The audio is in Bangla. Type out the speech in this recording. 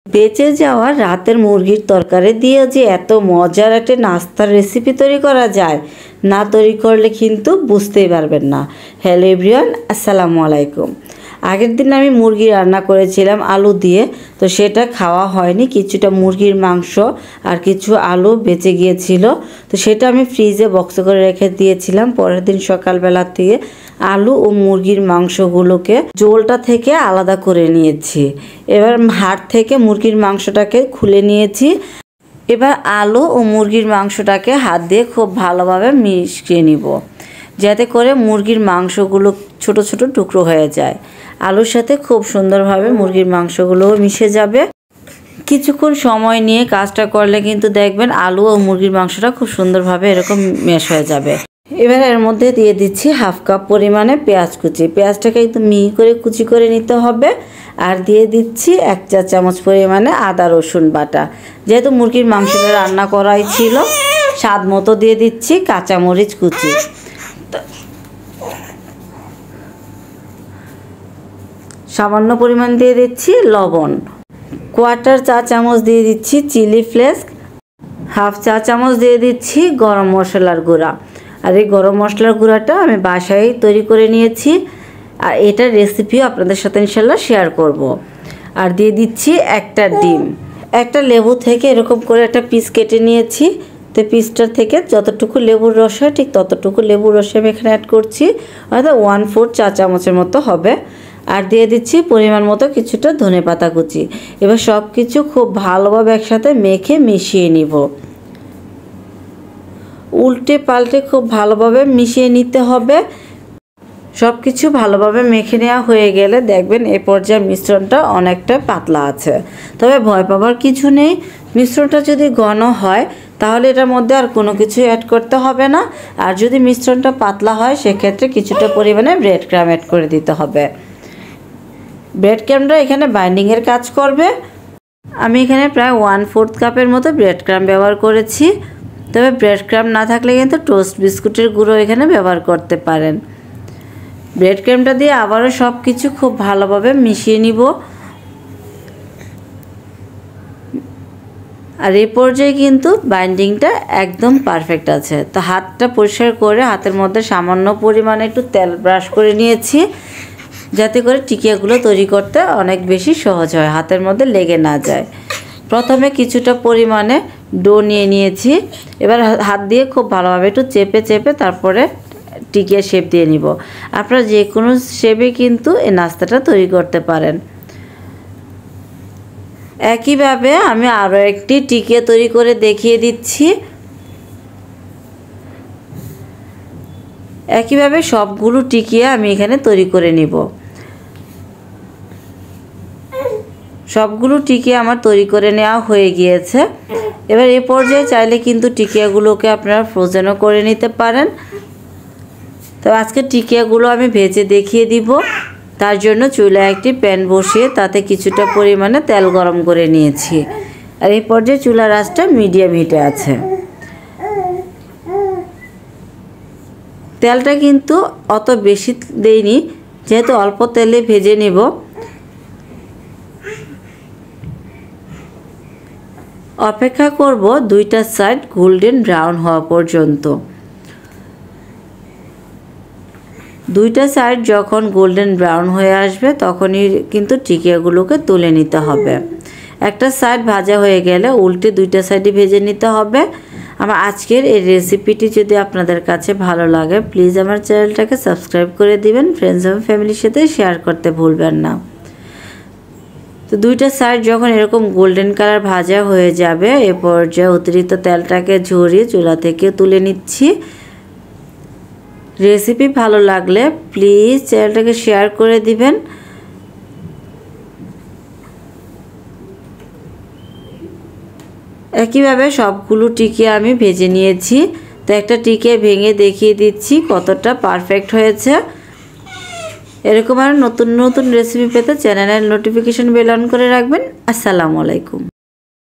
বেঁচে যাওয়া রাতের মুরগির তরকারি দিয়ে যে এত মজার একটা নাস্তার রেসিপি তৈরি করা যায়, না তৈরি করলে কিন্তু বুঝতেই পারবেন না। হ্যালো এভরিওয়ান, আসসালামু আলাইকুম। আগের দিন আমি মুরগি রান্না করেছিলাম আলু দিয়ে, তো সেটা খাওয়া হয়নি। কিছুটা মুরগির মাংস আর কিছু আলু বেঁচে গিয়েছিল, তো সেটা আমি ফ্রিজে বক্সে করে রেখে দিয়েছিলাম। পরের দিন সকালবেলা থেকে আলু ও মুরগির মাংসগুলোকে ঝোলটা থেকে আলাদা করে নিয়েছি। এবার হাড় থেকে মুরগির মাংসটাকে খুলে নিয়েছি। এবার আলু ও মুরগির মাংসটাকে হাত দিয়ে খুব ভালোভাবে মিশিয়ে নিব, যাতে করে মুরগির মাংসগুলো ছোট ছোট টুকরো হয়ে যায়। আলুর সাথে খুব সুন্দরভাবে মুরগির মাংসগুলোও মিশে যাবে। কিছুক্ষণ সময় নিয়ে কাজটা করলে কিন্তু দেখবেন আলু ও মুরগির মাংসটা খুব সুন্দরভাবে এরকম মেশ হয়ে যাবে। এবার এর মধ্যে দিয়ে দিচ্ছি হাফ কাপ পরিমাণে পেঁয়াজ কুচি। পেঁয়াজটাকে একটু মিহি করে কুচি করে নিতে হবে। আর দিয়ে দিচ্ছি 1 চা চামচ পরিমাণে আদা রসুন বাটা। যেহেতু মুরগির মাংসটা রান্না করাই ছিল, স্বাদ মতো দিয়ে দিচ্ছি কাঁচামরিচ কুচি। সামান্য পরিমাণ দিয়ে দিচ্ছি লবণ। 1/4 চা চামচ দিয়ে দিচ্ছি চিলি ফ্লেক্স। হাফ চা চামচ দিয়ে দিচ্ছি গরম মশলার গুঁড়া। আর এই গরম মশলার গুঁড়াটা আমি বাসায় তৈরি করে নিয়েছি, আর এটার রেসিপিও আপনাদের সাথে ইনশাল্লাহ শেয়ার করব। আর দিয়ে দিচ্ছি একটা ডিম। একটা লেবু থেকে এরকম করে একটা পিস কেটে নিয়েছি, তো পিসটার থেকে যতটুকু লেবুর রস হয় ঠিক ততটুকু লেবুর রস আমি এখানে অ্যাড করছি, অর্থাৎ 1/4 চা চামচের মতো হবে। আর দিয়ে দিচ্ছি পরিমাণ মতো কিছুটা ধনেপাতা কুচি। এবার সব কিছু খুব ভালোভাবে একসাথে মেখে মিশিয়ে নিব। উল্টে পাল্টে খুব ভালোভাবে মিশিয়ে নিতে হবে। সব কিছু ভালোভাবে মেখে নেওয়া হয়ে গেলে দেখবেন এই পর্যায়ে মিশ্রণটা অনেকটা পাতলা আছে। তবে ভয় পাবার কিছু নেই। মিশ্রণটা যদি ঘন হয় তাহলে এটার মধ্যে আর কোনো কিছু অ্যাড করতে হবে না। আর যদি মিশ্রণটা পাতলা হয় সেক্ষেত্রে কিছুটা পরিমাণে ব্রেড ক্রাম্ব অ্যাড করে দিতে হবে। ব্রেড ক্রাম্বটা এখানে বাইন্ডিংয়ের কাজ করবে। আমি এখানে প্রায় 1/4 কাপের মতো ব্রেড ক্রাম্ব ব্যবহার করেছি। তবে ব্রেড ক্রাম্ব না থাকলে কিন্তু টোস্ট বিস্কুটের গুঁড়ো এখানে ব্যবহার করতে পারেন। ব্রেড ক্রাম্বটা দিয়ে আবারও সব কিছু খুব ভালোভাবে মিশিয়ে নিব। আর এই পর্যায়ে কিন্তু বাইন্ডিংটা একদম পারফেক্ট আছে। তো হাতটা পরিষ্কার করে হাতের মধ্যে সামান্য পরিমাণে একটু তেল ব্রাশ করে নিয়েছি, যাতে করে টিকিয়াগুলো তৈরি করতে অনেক বেশি সহজ হয়, হাতের মধ্যে লেগে না যায়। প্রথমে কিছুটা পরিমাণে ডো নিয়ে নিয়েছি। এবার হাত দিয়ে খুব ভালোভাবে একটু চেপে চেপে তারপরে টিকিয়া শেপ দিয়ে নিব। আপনারা যে কোনো শেপে কিন্তু এই নাস্তাটা তৈরি করতে পারেন। একইভাবে আমি আরও একটি টিকিয়া তৈরি করে দেখিয়ে দিচ্ছি। একইভাবে সবগুলো টিকিয়া আমি এখানে তৈরি করে নিব। সবগুলো টিকিয়া আমার তৈরি করে নেওয়া হয়ে গিয়েছে। এবার এই পর্যায়ে চাইলে কিন্তু টিকিয়াগুলোকে আপনারা ফ্রোজেনও করে নিতে পারেন। তো আজকে টিকিয়াগুলো আমি ভেজে দেখিয়ে দিব। তার জন্য চুলায় একটি প্যান বসিয়ে তাতে কিছুটা পরিমাণে তেল গরম করে নিয়েছি। আর এই পর্যায়ে চুলার আঁচটা মিডিয়াম হিটে আছে। তেলটা কিন্তু অত বেশি দেইনি, যেহেতু অল্প তেলে ভেজে নিব। অপেক্ষা করব দুইটা সাইড গোল্ডেন ব্রাউন হওয়া পর্যন্ত। দুইটা সাইড যখন গোল্ডেন ব্রাউন হয়ে আসবে তখনই কিন্তু টিকিয়াগুলোকে তুলে নিতে হবে। একটা সাইড ভাজা হয়ে গেলে উল্টে দুইটা সাইডই ভেজে নিতে হবে। আমার আজকের এই রেসিপিটি যদি আপনাদের কাছে ভালো লাগে প্লিজ আমার চ্যানেলটাকে সাবস্ক্রাইব করে দিবেন। ফ্রেন্ডস এবং ফ্যামিলির সাথে শেয়ার করতে ভুলবেন না। তো দুইটা সাইড যখন এরকম গোল্ডেন কালার ভাজা হয়ে যাবে এ পর্যায়ে অতিরিক্ত তেলটাকে ঝরিয়ে চুলা থেকে তুলে নিচ্ছি। রেসিপি ভালো লাগলে প্লিজ চ্যানেলটাকে শেয়ার করে দিবেন। একইভাবে সবগুলো টিকিয়া আমি ভেজে নিয়েছি। তো একটা টিকিয়া ভেঙে দেখিয়ে দিচ্ছি কতটা পারফেক্ট হয়েছে। এরকম আর নতুন নতুন রেসিপি পেতে চ্যানেলের নোটিফিকেশন বেল অন করে রাখবেন। আসসালামু আলাইকুম।